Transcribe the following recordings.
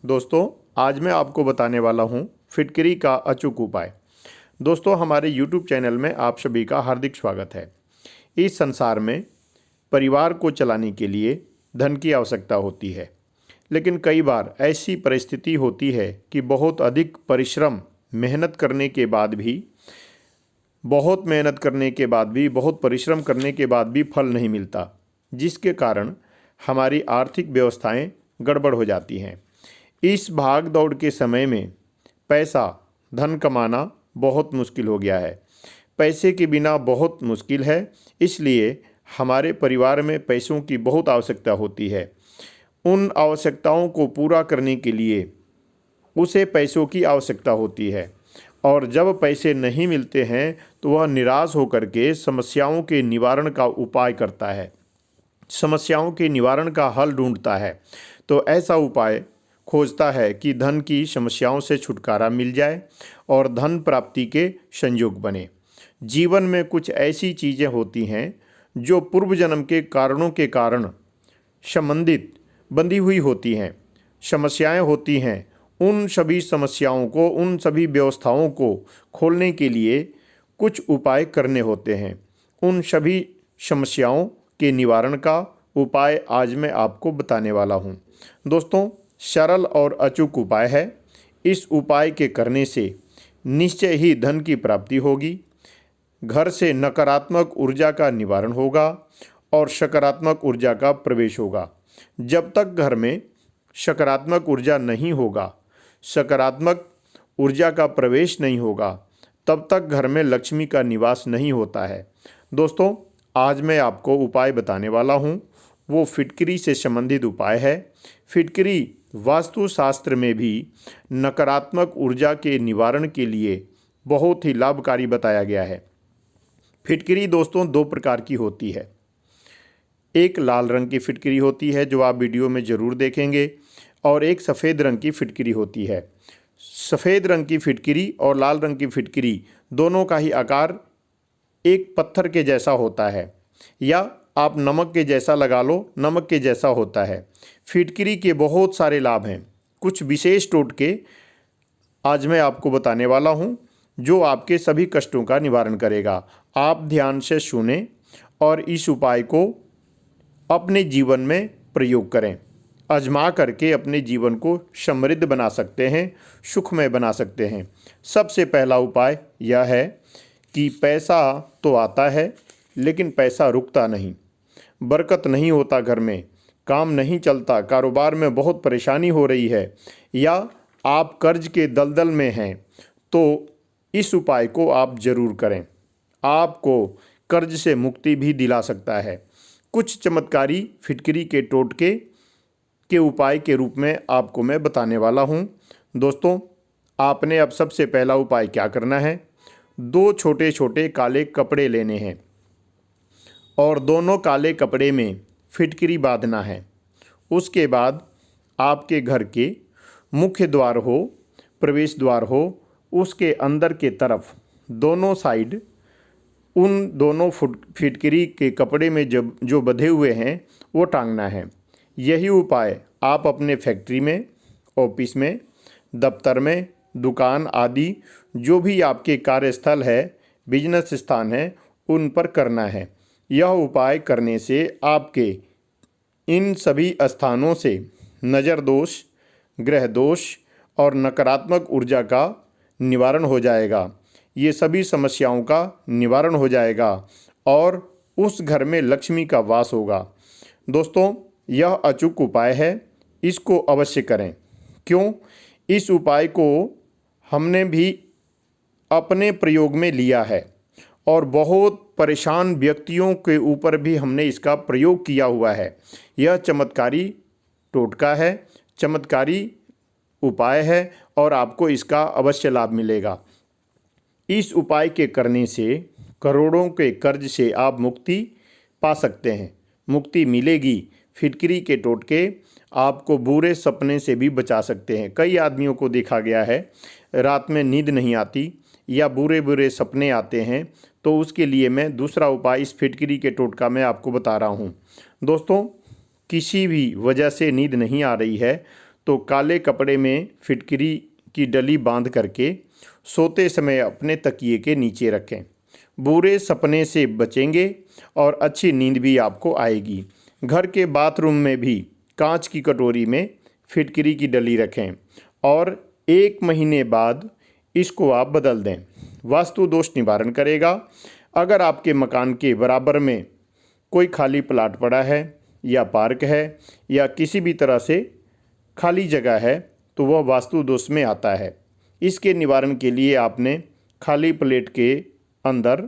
दोस्तों, आज मैं आपको बताने वाला हूं फिटकरी का अचूक उपाय। दोस्तों, हमारे YouTube चैनल में आप सभी का हार्दिक स्वागत है। इस संसार में परिवार को चलाने के लिए धन की आवश्यकता होती है, लेकिन कई बार ऐसी परिस्थिति होती है कि बहुत अधिक परिश्रम मेहनत करने के बाद भी बहुत परिश्रम करने के बाद भी फल नहीं मिलता, जिसके कारण हमारी आर्थिक व्यवस्थाएं गड़बड़ हो जाती हैं। इस भाग दौड़ के समय में धन कमाना बहुत मुश्किल हो गया है। पैसे के बिना बहुत मुश्किल है, इसलिए हमारे परिवार में पैसों की बहुत आवश्यकता होती है। उन आवश्यकताओं को पूरा करने के लिए उसे पैसों की आवश्यकता होती है, और जब पैसे नहीं मिलते हैं तो वह निराश होकर के समस्याओं के निवारण का उपाय करता है, समस्याओं के निवारण का हल ढूंढता है। तो ऐसा उपाय खोजता है कि धन की समस्याओं से छुटकारा मिल जाए और धन प्राप्ति के संयोग बने। जीवन में कुछ ऐसी चीज़ें होती हैं जो पूर्व जन्म के कारणों के कारण संबंधित बंधी हुई होती हैं, समस्याएं होती हैं। उन सभी समस्याओं को, उन सभी व्यवस्थाओं को खोलने के लिए कुछ उपाय करने होते हैं। उन सभी समस्याओं के निवारण का उपाय आज मैं आपको बताने वाला हूं। दोस्तों, सरल और अचूक उपाय है। इस उपाय के करने से निश्चय ही धन की प्राप्ति होगी, घर से नकारात्मक ऊर्जा का निवारण होगा और सकारात्मक ऊर्जा का प्रवेश होगा। जब तक घर में सकारात्मक ऊर्जा नहीं होगा, सकारात्मक ऊर्जा का प्रवेश नहीं होगा, तब तक घर में लक्ष्मी का निवास नहीं होता है। दोस्तों, आज मैं आपको उपाय बताने वाला हूँ, वो फिटकरी से संबंधित उपाय है। फिटकरी वास्तुशास्त्र में भी नकारात्मक ऊर्जा के निवारण के लिए बहुत ही लाभकारी बताया गया है। फिटकरी दोस्तों दो प्रकार की होती है। एक लाल रंग की फिटकरी होती है, जो आप वीडियो में ज़रूर देखेंगे, और एक सफ़ेद रंग की फिटकरी होती है। सफ़ेद रंग की फिटकरी और लाल रंग की फिटकरी दोनों का ही आकार एक पत्थर के जैसा होता है, या आप नमक के जैसा लगा लो, नमक के जैसा होता है। फिटकरी के बहुत सारे लाभ हैं। कुछ विशेष टोटके आज मैं आपको बताने वाला हूं, जो आपके सभी कष्टों का निवारण करेगा। आप ध्यान से सुनें और इस उपाय को अपने जीवन में प्रयोग करें। आजमा करके अपने जीवन को समृद्ध बना सकते हैं, सुखमय बना सकते हैं। सबसे पहला उपाय यह है कि पैसा तो आता है, लेकिन पैसा रुकता नहीं, बरकत नहीं होता, घर में काम नहीं चलता, कारोबार में बहुत परेशानी हो रही है, या आप कर्ज के दलदल में हैं, तो इस उपाय को आप ज़रूर करें। आपको कर्ज से मुक्ति भी दिला सकता है। कुछ चमत्कारी फिटकरी के टोटके के उपाय के रूप में आपको मैं बताने वाला हूं। दोस्तों, आपने अब सबसे पहला उपाय क्या करना है, 2 छोटे छोटे काले कपड़े लेने हैं और दोनों काले कपड़े में फिटकरी बांधना है। उसके बाद आपके घर के मुख्य द्वार हो, प्रवेश द्वार हो, उसके अंदर के तरफ दोनों साइड उन दोनों फिटकरी के कपड़े में जो बंधे हुए हैं वो टांगना है। यही उपाय आप अपने फैक्ट्री में, ऑफिस में, दफ्तर में, दुकान आदि जो भी आपके कार्यस्थल है, बिजनेस स्थान है, उन पर करना है। यह उपाय करने से आपके इन सभी स्थानों से नज़र दोष, ग्रह दोष और नकारात्मक ऊर्जा का निवारण हो जाएगा। ये सभी समस्याओं का निवारण हो जाएगा और उस घर में लक्ष्मी का वास होगा। दोस्तों, यह अचूक उपाय है, इसको अवश्य करें। क्यों? इस उपाय को हमने भी अपने प्रयोग में लिया है और बहुत परेशान व्यक्तियों के ऊपर भी हमने इसका प्रयोग किया हुआ है। यह चमत्कारी टोटका है, चमत्कारी उपाय है और आपको इसका अवश्य लाभ मिलेगा। इस उपाय के करने से करोड़ों के कर्ज से आप मुक्ति पा सकते हैं, मुक्ति मिलेगी। फिटकरी के टोटके आपको बुरे सपने से भी बचा सकते हैं। कई आदमियों को देखा गया है, रात में नींद नहीं आती या बुरे बुरे सपने आते हैं, तो उसके लिए मैं दूसरा उपाय इस फिटकरी के टोटका में आपको बता रहा हूँ। दोस्तों, किसी भी वजह से नींद नहीं आ रही है तो काले कपड़े में फिटकरी की डली बांध करके सोते समय अपने तकिए के नीचे रखें। बुरे सपने से बचेंगे और अच्छी नींद भी आपको आएगी। घर के बाथरूम में भी कांच की कटोरी में फिटकरी की डली रखें और 1 महीने बाद इसको आप बदल दें। वास्तु दोष निवारण करेगा। अगर आपके मकान के बराबर में कोई खाली प्लाट पड़ा है या पार्क है या किसी भी तरह से खाली जगह है तो वह वास्तु दोष में आता है। इसके निवारण के लिए आपने खाली प्लेट के अंदर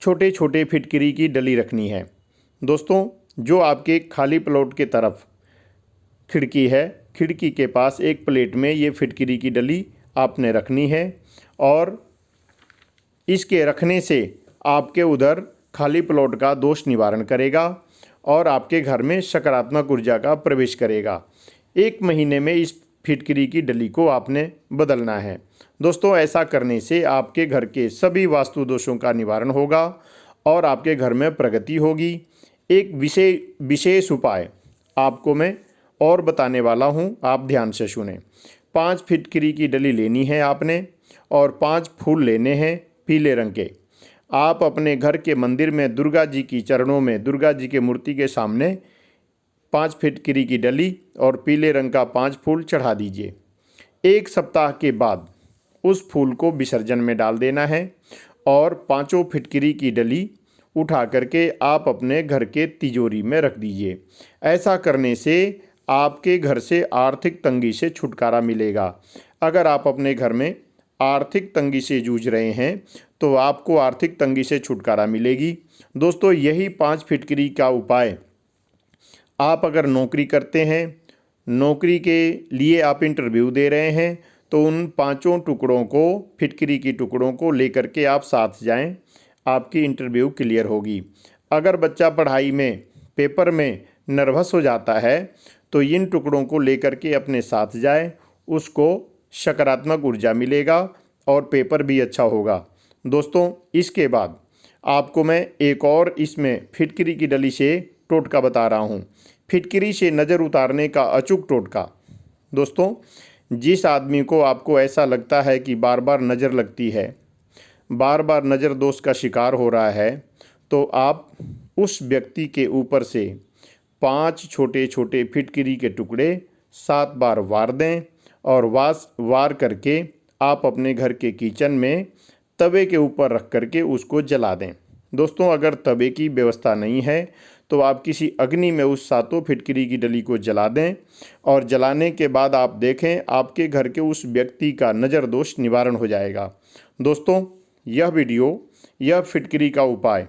छोटे छोटे फिटकरी की डली रखनी है। दोस्तों, जो आपके खाली प्लॉट के तरफ खिड़की है, खिड़की के पास एक प्लेट में ये फिटकरी की डली आपने रखनी है और इसके रखने से आपके उधर खाली प्लॉट का दोष निवारण करेगा और आपके घर में सकारात्मक ऊर्जा का प्रवेश करेगा। 1 महीने में इस फिटकरी की डली को आपने बदलना है। दोस्तों, ऐसा करने से आपके घर के सभी वास्तु दोषों का निवारण होगा और आपके घर में प्रगति होगी। एक विशेष उपाय आपको मैं और बताने वाला हूँ, आप ध्यान से सुने। 5 फिटकरी की डली लेनी है आपने और 5 फूल लेने हैं पीले रंग के। आप अपने घर के मंदिर में दुर्गा जी की चरणों में, दुर्गा जी के मूर्ति के सामने 5 फिटकरी की डली और पीले रंग का 5 फूल चढ़ा दीजिए। 1 सप्ताह के बाद उस फूल को विसर्जन में डाल देना है और 5 फिटकरी की डली उठा करके आप अपने घर के तिजोरी में रख दीजिए। ऐसा करने से आपके घर से आर्थिक तंगी से छुटकारा मिलेगा। अगर आप अपने घर में आर्थिक तंगी से जूझ रहे हैं तो आपको आर्थिक तंगी से छुटकारा मिलेगी। दोस्तों, यही 5 फिटकरी का उपाय आप अगर नौकरी करते हैं, नौकरी के लिए आप इंटरव्यू दे रहे हैं, तो उन 5 टुकड़ों को, फिटकरी की टुकड़ों को लेकर के आप साथ जाएं, आपकी इंटरव्यू क्लियर होगी। अगर बच्चा पढ़ाई में, पेपर में नर्वस हो जाता है तो इन टुकड़ों को लेकर के अपने साथ जाए, उसको सकारात्मक ऊर्जा मिलेगा और पेपर भी अच्छा होगा। दोस्तों, इसके बाद आपको मैं एक और इसमें फिटकरी की डली से टोटका बता रहा हूँ। फिटकरी से नज़र उतारने का अचूक टोटका। दोस्तों, जिस आदमी को आपको ऐसा लगता है कि बार बार नज़र लगती है, बार बार नज़र दोष का शिकार हो रहा है, तो आप उस व्यक्ति के ऊपर से 5 छोटे छोटे फिटकरी के टुकड़े 7 बार वार दें और वार करके आप अपने घर के किचन में तवे के ऊपर रख करके उसको जला दें। दोस्तों, अगर तवे की व्यवस्था नहीं है तो आप किसी अग्नि में उस 7 फिटकरी की डली को जला दें और जलाने के बाद आप देखें आपके घर के उस व्यक्ति का नज़र दोष निवारण हो जाएगा। दोस्तों, यह वीडियो, यह फिटकरी का उपाय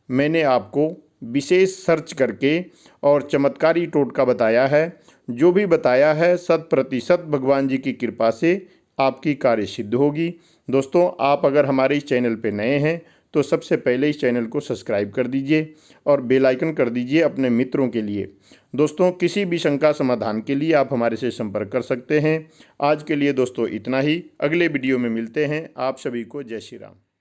मैंने आपको विशेष सर्च करके और चमत्कारी टोटका बताया है। जो भी बताया है 100% भगवान जी की कृपा से आपकी कार्य सिद्ध होगी। दोस्तों, आप अगर हमारे इस चैनल पर नए हैं तो सबसे पहले इस चैनल को सब्सक्राइब कर दीजिए और बेल आइकन कर दीजिए अपने मित्रों के लिए। दोस्तों, किसी भी शंका समाधान के लिए आप हमारे से संपर्क कर सकते हैं। आज के लिए दोस्तों इतना ही। अगले वीडियो में मिलते हैं। आप सभी को जय श्री राम।